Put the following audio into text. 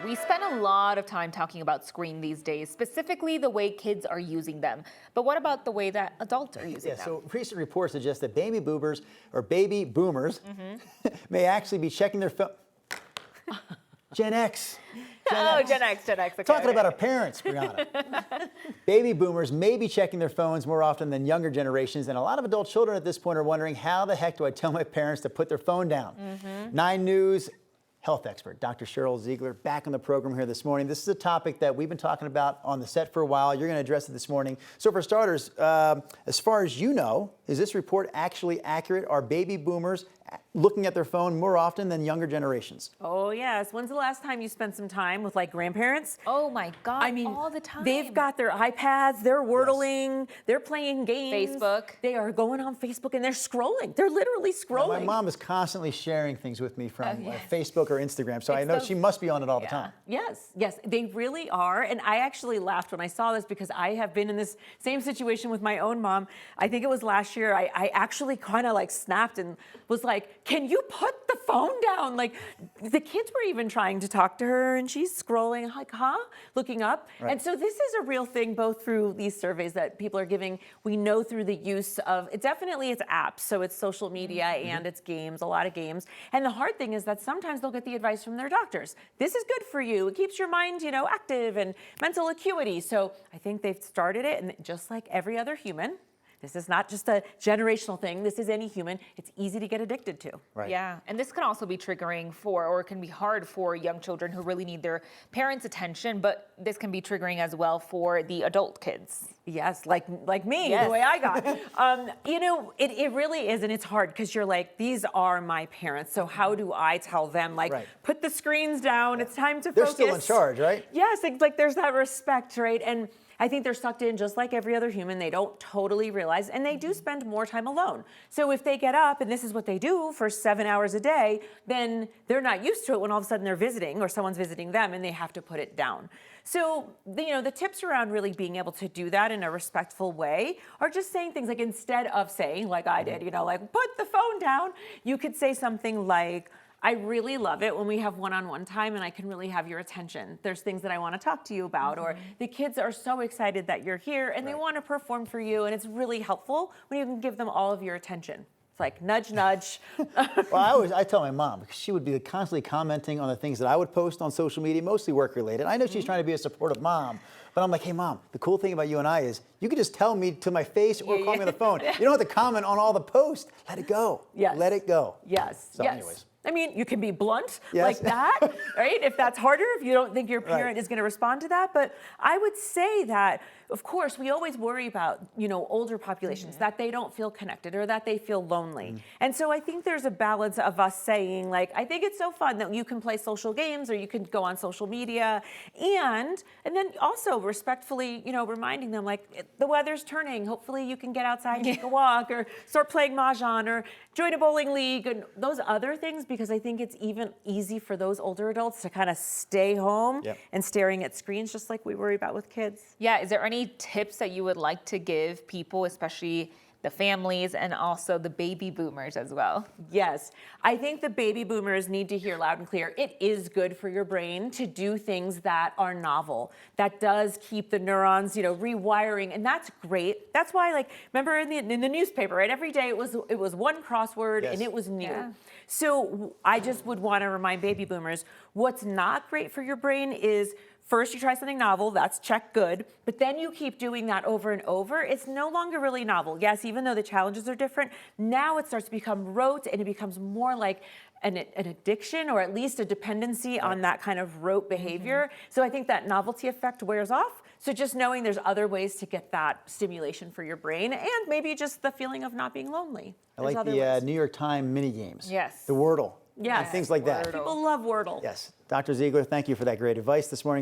We spend a lot of time talking about screen these days, specifically the way kids are using them. But what about the way that adults are using them? So recent reports suggest that baby boomers may actually be checking their phone. Gen X. Gen X. Okay, Talking about our parents, Brianna. Baby boomers may be checking their phones more often than younger generations, and a lot of adult children at this point are wondering, how the heck do I tell my parents to put their phone down? 9 News health expert Dr. Cheryl Ziegler back on the program here this morning. This is a topic that we've been talking about on the set for a while. You're going to address it this morning. So for starters, as far as you know, is this report actually accurate? Are baby boomers looking at their phone more often than younger generations? Oh yes. When's the last time you spent some time with like grandparents? Oh my God, I mean, all the time. They've got their iPads, they're wordling, they're playing games. Facebook. They are going on Facebook and they're scrolling. They're literally scrolling. Now, my mom is constantly sharing things with me from Facebook or Instagram, so I know she must be on it all the time. Yes, they really are. And I actually laughed when I saw this because I have been in this same situation with my own mom. I think it was last year. I actually kind of like snapped and was like, can you put the phone down? Like the kids were even trying to talk to her and she's scrolling like, looking up. Right. And so this is a real thing, both through these surveys that people are giving. We know through the use of, it's apps. So it's social media and it's games, a lot of games. And the hard thing is that sometimes they'll get the advice from their doctors. This is good for you. It keeps your mind, active and mental acuity. So I think they've started it, and just like every other human, this is not just a generational thing. This is any human. It's easy to get addicted to. Right. Yeah, and this can also be triggering or it can be hard for young children who really need their parents' attention, but this can be triggering as well for the adult kids. Yes, like me, the way I got. It really is, and it's hard because you're like, these are my parents, so how do I tell them, like, put the screens down, it's time to focus. They're still in charge, right? Yes, it's like there's that respect, right? And I think they're sucked in just like every other human. They don't totally realize, and they do spend more time alone. So if they get up and this is what they do for 7 hours a day, then they're not used to it when all of a sudden they're visiting or someone's visiting them and they have to put it down. So, the tips around really being able to do that in a respectful way are just saying things like, instead of saying, like I did, like, put the phone down, you could say something like, I really love it when we have one-on-one time and I can really have your attention. There's things that I want to talk to you about, or the kids are so excited that you're here and they want to perform for you, and it's really helpful when you can give them all of your attention. It's like nudge, nudge. Well, I tell my mom, because she would be constantly commenting on the things that I would post on social media, mostly work-related. I know she's trying to be a supportive mom, but I'm like, hey, Mom, the cool thing about you and I is you can just tell me to my face or call me on the phone. You don't have to comment on all the posts. Let it go. Yes. Let it go. Yes. So anyways. I mean, you can be blunt like that, right? If that's harder, if you don't think your parent is going to respond to that. But I would say that, of course, we always worry about, older populations, that they don't feel connected or that they feel lonely. And so I think there's a balance of us saying, like, I think it's so fun that you can play social games or you can go on social media. And then also respectfully, reminding them, like, the weather's turning. Hopefully you can get outside and take a walk or start playing Mahjong or join a bowling league and those other things, because I think it's even easy for those older adults to kind of stay home and staring at screens, just like we worry about with kids. Yeah, is there any tips that you would like to give people, especially the families and also the baby boomers as well? Yes, I think the baby boomers need to hear loud and clear. It is good for your brain to do things that are novel. That does keep the neurons, rewiring, and that's great. That's why, like, remember in the newspaper, right? Every day it was one crossword and it was new. Yeah. So I just would want to remind baby boomers, what's not great for your brain is, first, you try something novel, that's check good, but then you keep doing that over and over. It's no longer really novel. Yes, even though the challenges are different, now it starts to become rote and it becomes more like an addiction, or at least a dependency on that kind of rote behavior. So I think that novelty effect wears off. So just knowing there's other ways to get that stimulation for your brain, and maybe just the feeling of not being lonely. I like the New York Times mini games. Yes. The Wordle. Yes. And things like that. People love Wordle. Yes. Dr. Ziegler, thank you for that great advice this morning.